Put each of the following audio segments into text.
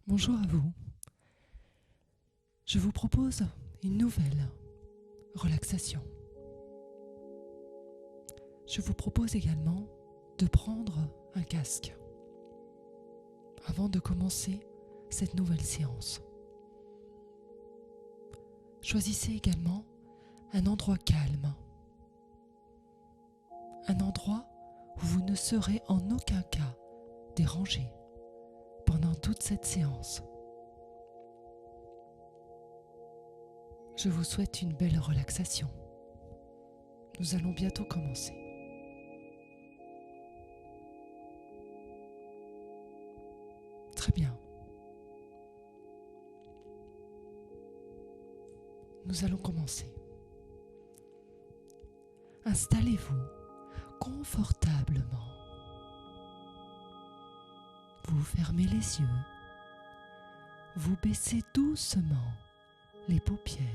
Bonjour à vous. Je vous propose une nouvelle relaxation. Je vous propose également de prendre un casque avant de commencer cette nouvelle séance. Choisissez également un endroit calme, un endroit où vous ne serez en aucun cas dérangé pendant toute cette séance. Je vous souhaite une belle relaxation. Nous allons bientôt commencer. Très bien. Nous allons commencer. Installez-vous confortablement. Vous fermez les yeux. Vous baissez doucement les paupières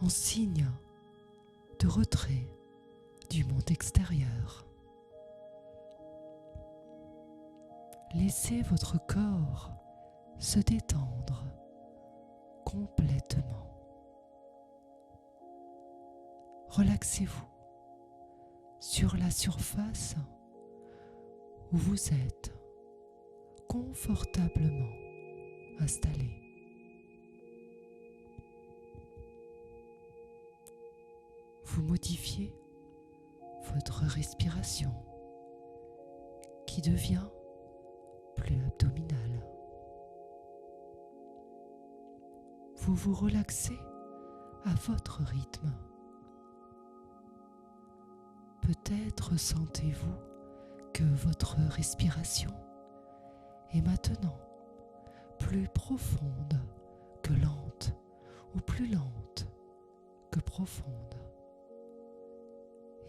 en signe de retrait du monde extérieur. Laissez votre corps se détendre complètement. Relaxez-vous sur la surface où vous êtes confortablement installé. Vous modifiez votre respiration qui devient plus abdominale. Vous vous relaxez à votre rythme. Peut-être sentez-vous que votre respiration est maintenant plus profonde que lente ou plus lente que profonde.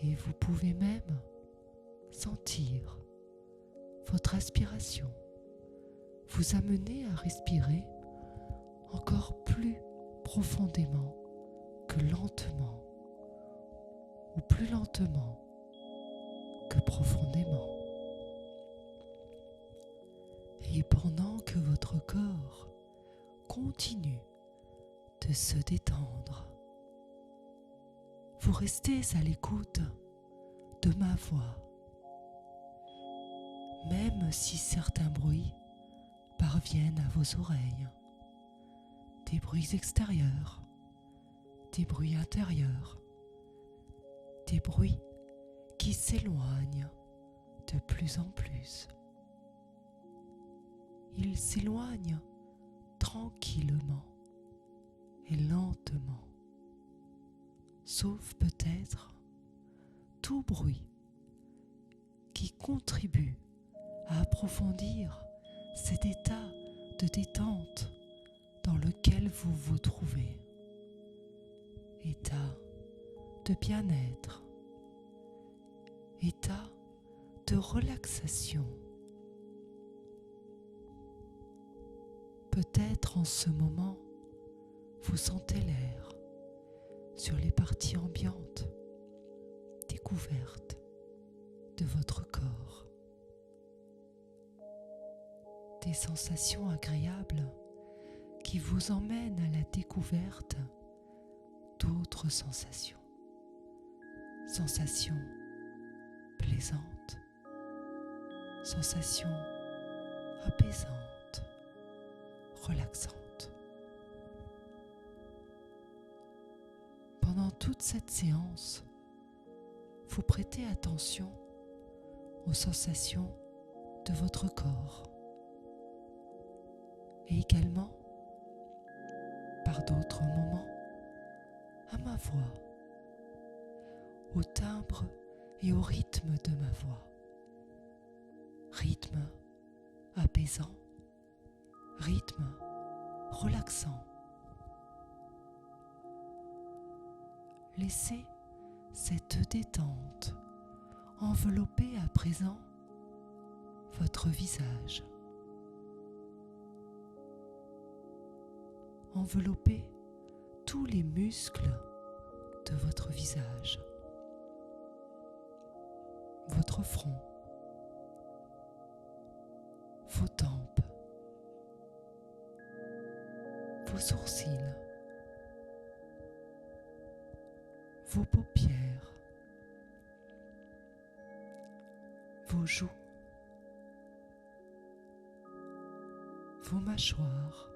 Et vous pouvez même sentir votre aspiration vous amener à respirer encore plus profondément que lentement ou plus lentement que profondément. Et pendant que votre corps continue de se détendre, vous restez à l'écoute de ma voix, même si certains bruits parviennent à vos oreilles, des bruits extérieurs, des bruits intérieurs, des bruits qui s'éloignent de plus en plus. Ils s'éloignent tranquillement et lentement, sauf peut-être tout bruit qui contribue à approfondir cet état de détente dans lequel vous vous trouvez. État de bien-être, état de relaxation. Peut-être en ce moment, vous sentez l'air sur les parties ambiantes, découvertes de votre corps. Des sensations agréables qui vous emmènent à la découverte d'autres sensations. Sensations plaisantes, sensations apaisantes, relaxantes. Pendant toute cette séance, vous prêtez attention aux sensations de votre corps et également, par d'autres moments, à ma voix, au timbre et au rythme de ma voix. Rythme apaisant, rythme relaxant. Laissez cette détente envelopper à présent votre visage. Enveloppez tous les muscles de votre visage, votre front, vos tempes, vos sourcils, vos paupières, vos joues, vos mâchoires.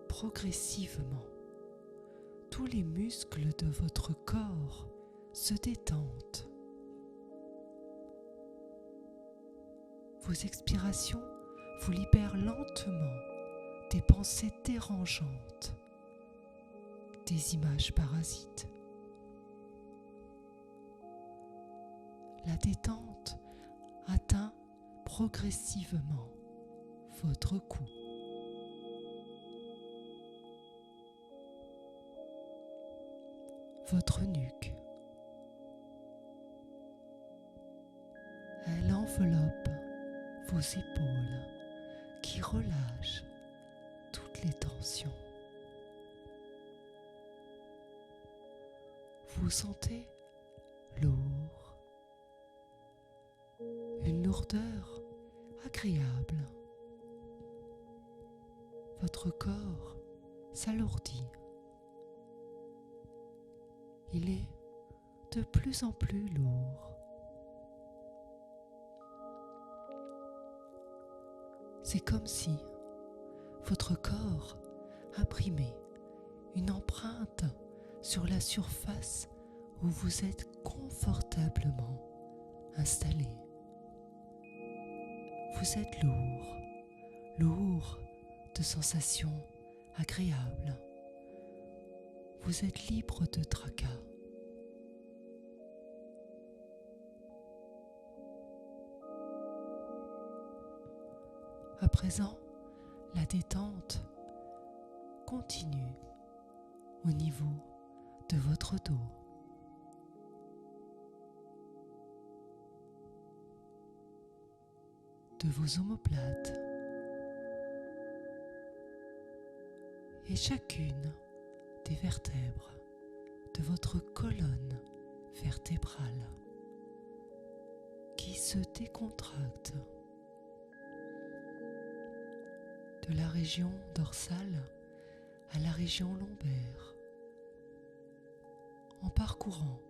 Progressivement, tous les muscles de votre corps se détendent. Vos expirations vous libèrent lentement des pensées dérangeantes, des images parasites. La détente atteint progressivement votre cou. Votre nuque. Elle enveloppe vos épaules qui relâchent toutes les tensions. Vous sentez lourd, une lourdeur agréable. Votre corps s'alourdit. Il est de plus en plus lourd. C'est comme si votre corps imprimait une empreinte sur la surface où vous êtes confortablement installé. Vous êtes lourd, lourd de sensations agréables. Vous êtes libre de tracas. À présent, la détente continue au niveau de votre dos. De vos omoplates. Et chacune des vertèbres de votre colonne vertébrale qui se décontracte. De la région dorsale à la région lombaire, en parcourant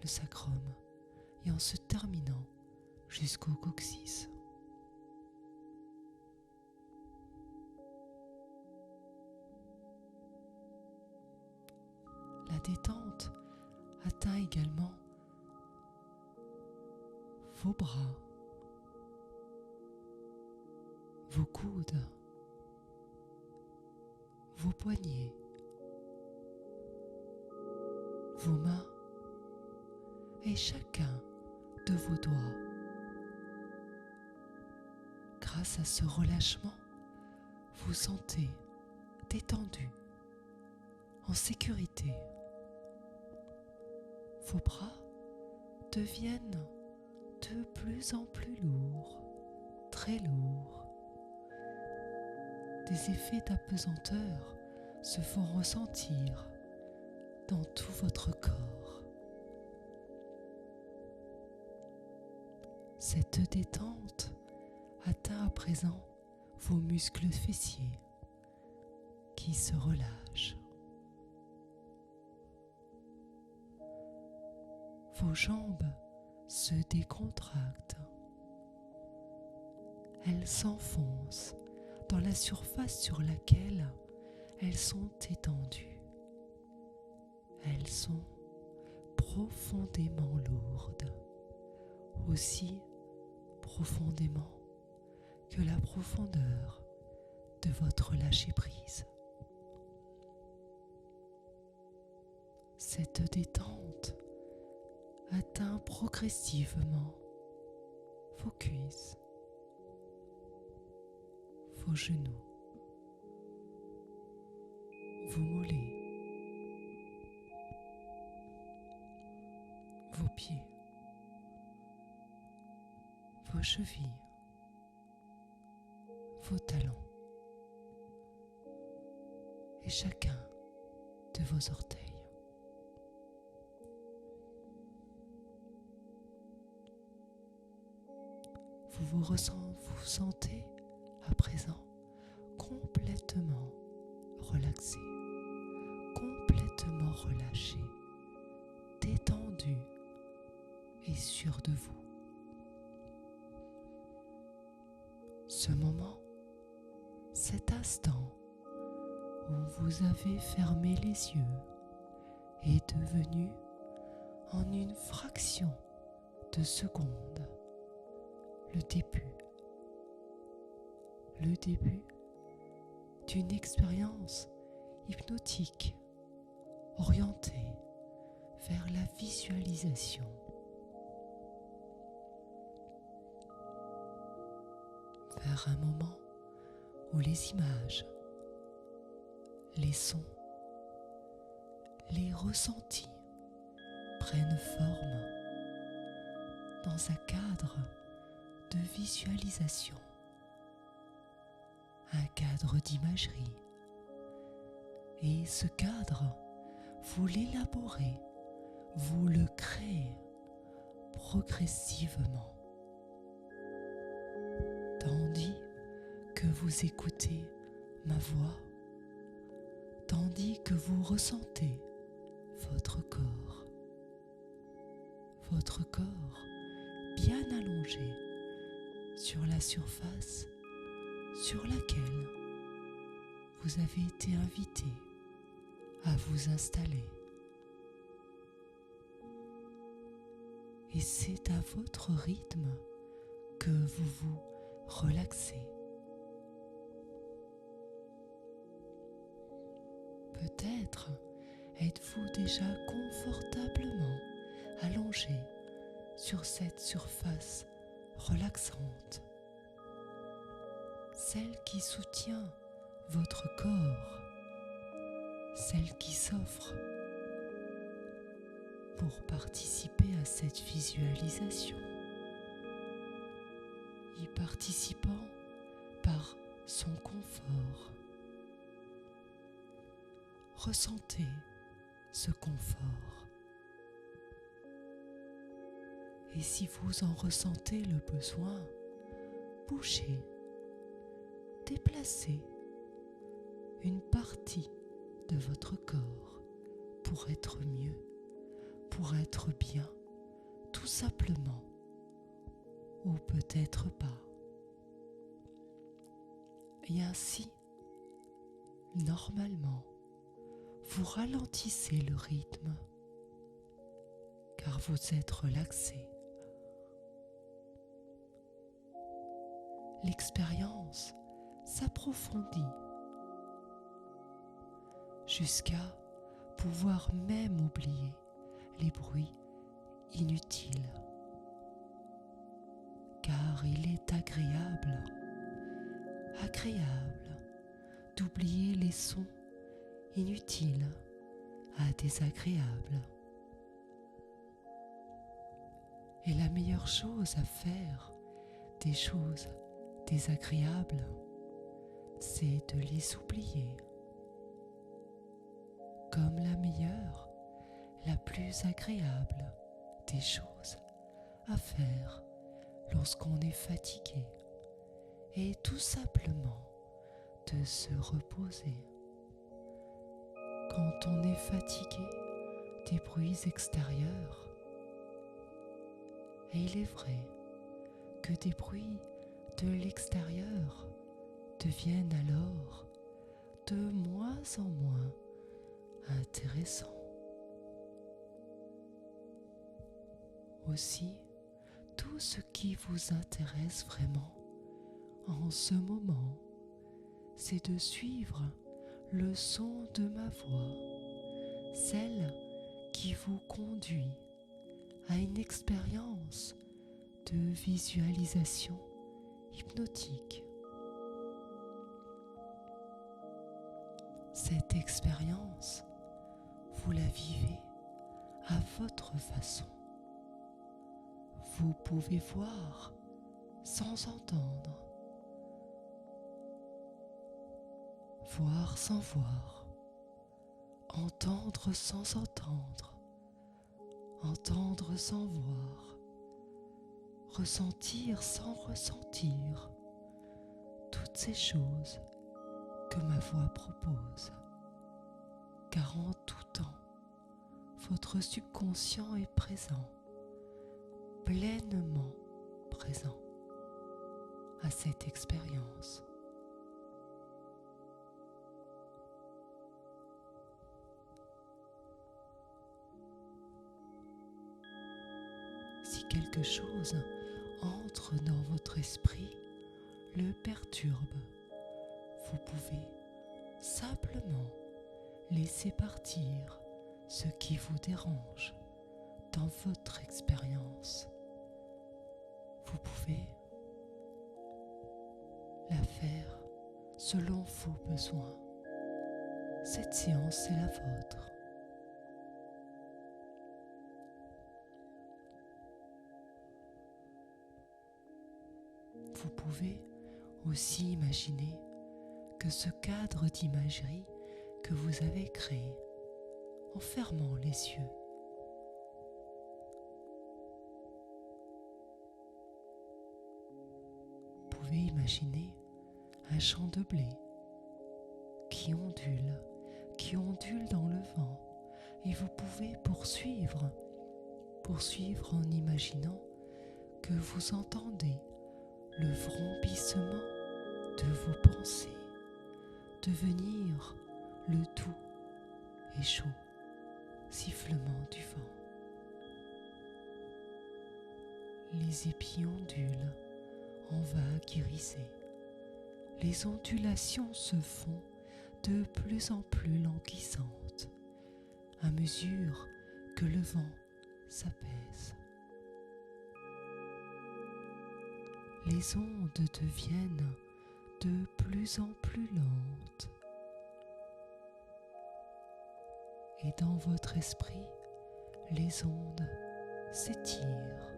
le sacrum et en se terminant jusqu'au coccyx. La détente atteint également vos bras, vos coudes, vos poignets, vos mains et chacun de vos doigts. Grâce à ce relâchement, vous sentez détendu, en sécurité. Vos bras deviennent de plus en plus lourds, très lourds. Des effets d'apesanteur se font ressentir dans tout votre corps. Cette détente atteint à présent vos muscles fessiers qui se relâchent. Vos jambes se décontractent. Elles s'enfoncent dans la surface sur laquelle elles sont étendues. Elles sont profondément lourdes, aussi profondément que la profondeur de votre lâcher-prise. Cette détente atteint progressivement vos cuisses, vos genoux, vos mollets, vos pieds, vos chevilles, vos talons et chacun de vos orteils. vous sentez à présent complètement relaxé, complètement relâché, détendu et sûr de vous. Ce moment, cet instant où vous avez fermé les yeux est devenu en une fraction de seconde le début d'une expérience hypnotique orientée vers la visualisation. Vers un moment où les images, les sons, les ressentis prennent forme dans un cadre de visualisation, un cadre d'imagerie. Et ce cadre, vous l'élaborez, vous le créez progressivement. Tandis que vous écoutez ma voix, tandis que vous ressentez votre corps bien allongé sur la surface sur laquelle vous avez été invité à vous installer. Et c'est à votre rythme que vous vous relaxez. Peut-être êtes-vous déjà confortablement allongé sur cette surface relaxante, celle qui soutient votre corps, celle qui s'offre pour participer à cette visualisation, y participant par son confort. Ressentez ce confort. Et si vous en ressentez le besoin, bougez, déplacez une partie de votre corps pour être mieux, pour être bien, tout simplement, ou peut-être pas. Et ainsi, normalement, vous ralentissez le rythme, car vous êtes relaxé. L'expérience s'approfondit jusqu'à pouvoir même oublier les bruits inutiles, car il est agréable d'oublier les sons inutiles à désagréables. Et la meilleure chose à faire des choses désagréables, c'est de les oublier. Comme la meilleure, la plus agréable des choses à faire lorsqu'on est fatigué, est tout simplement de se reposer. Quand on est fatigué des bruits extérieurs, et il est vrai que des bruits de l'extérieur deviennent alors de moins en moins intéressants. Aussi, tout ce qui vous intéresse vraiment en ce moment, c'est de suivre le son de ma voix, celle qui vous conduit à une expérience de visualisation hypnotique. Cette expérience, vous la vivez à votre façon. Vous pouvez voir sans entendre, voir sans voir, entendre sans entendre, entendre sans voir, ressentir sans ressentir toutes ces choses que ma voix propose. Car en tout temps, votre subconscient est présent, pleinement présent à cette expérience. Si quelque chose entre dans votre esprit, le perturbe, vous pouvez simplement laisser partir ce qui vous dérange dans votre expérience. Vous pouvez la faire selon vos besoins. Cette séance est la vôtre. Vous pouvez aussi imaginer que ce cadre d'imagerie que vous avez créé en fermant les yeux, vous pouvez imaginer un champ de blé qui ondule dans le vent, et vous pouvez poursuivre en imaginant que vous entendez le vrombissement de vos pensées devenir le doux et chaud sifflement du vent. Les épis ondulent en vagues irisées. Les ondulations se font de plus en plus languissantes à mesure que le vent s'apaise. Les ondes deviennent de plus en plus lentes. Et dans votre esprit, les ondes s'étirent,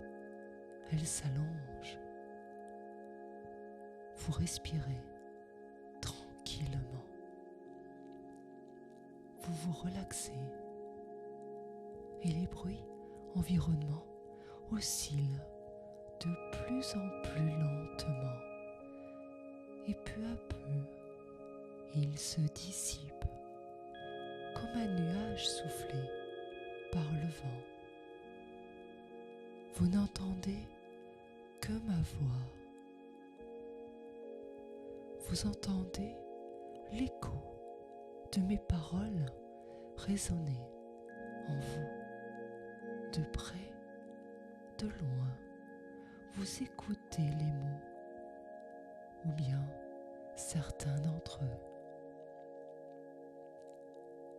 elles s'allongent. Vous respirez tranquillement. Vous vous relaxez et les bruits environnants oscillent de plus en plus lentement, et peu à peu, ils se dissipent comme un nuage soufflé par le vent. Vous n'entendez que ma voix. Vous entendez l'écho de mes paroles résonner en vous, de près, de loin. Vous écoutez les mots, ou bien certains d'entre eux.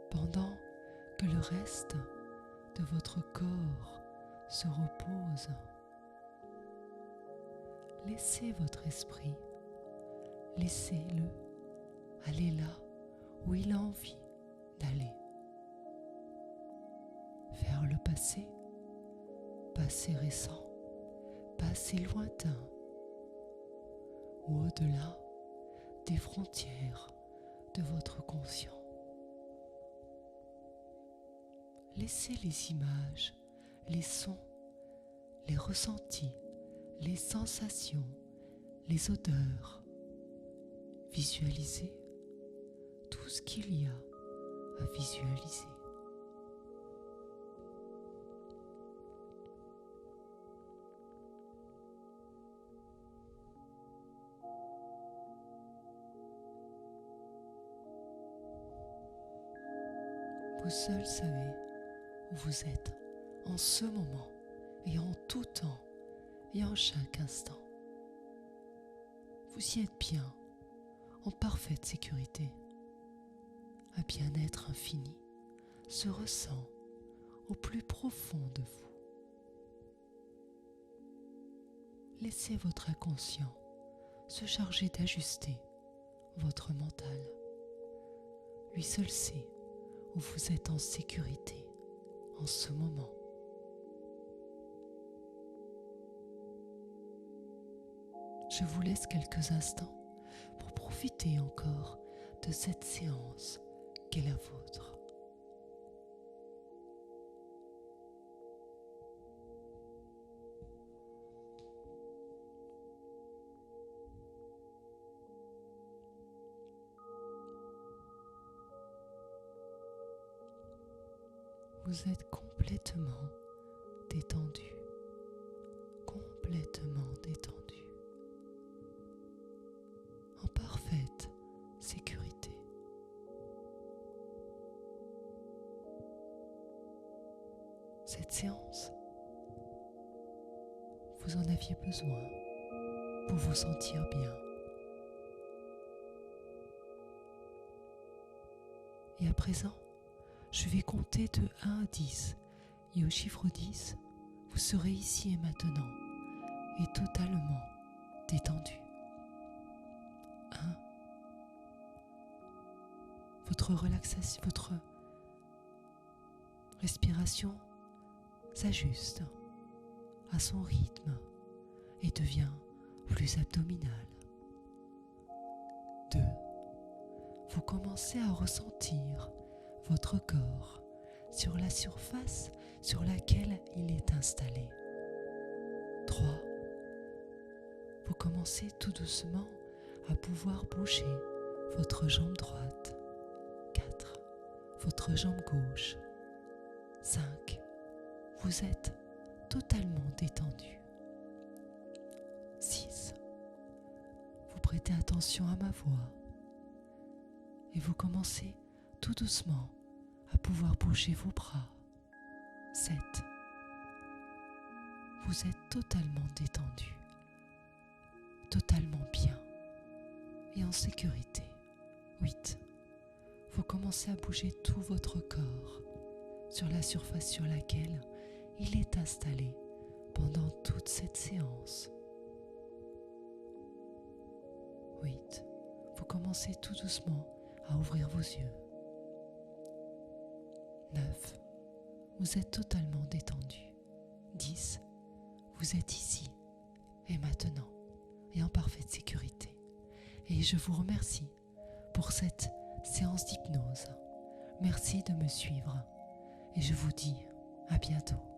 Pendant que le reste de votre corps se repose, laissez votre esprit, laissez-le aller là où il a envie d'aller. Vers le passé, passé récent, passé lointain, ou au-delà des frontières de votre conscient. Laissez les images, les sons, les ressentis, les sensations, les odeurs. Visualisez tout ce qu'il y a à visualiser. Vous seul savez où vous êtes en ce moment et en tout temps et en chaque instant. Vous y êtes bien, en parfaite sécurité. Un bien-être infini se ressent au plus profond de vous. Laissez votre inconscient se charger d'ajuster votre mental. Lui seul sait où vous êtes en sécurité en ce moment. Je vous laisse quelques instants pour profiter encore de cette séance qu'est la vôtre. vous êtes complètement détendu, complètement détendu, en parfaite sécurité. Cette séance, vous en aviez besoin pour vous sentir bien. Et à présent, je vais compter de 1 à 10. Et au chiffre 10, vous serez ici et maintenant et totalement détendu. 1. Votre relaxation, votre respiration s'ajuste à son rythme et devient plus abdominale. 2. Vous commencez à ressentir votre corps sur la surface sur laquelle il est installé. 3. Vous commencez tout doucement à pouvoir bouger votre jambe droite. 4. Votre jambe gauche. 5. Vous êtes totalement détendu. 6. Vous prêtez attention à ma voix et vous commencez tout doucement à pouvoir bouger vos bras. 7. Vous êtes totalement détendu, totalement bien et en sécurité. 8. Vous commencez à bouger tout votre corps sur la surface sur laquelle il est installé pendant toute cette séance. 8. Vous commencez tout doucement à ouvrir vos yeux. 9. Vous êtes totalement détendu. 10. Vous êtes ici et maintenant et en parfaite sécurité. Et je vous remercie pour cette séance d'hypnose. Merci de me suivre et je vous dis à bientôt.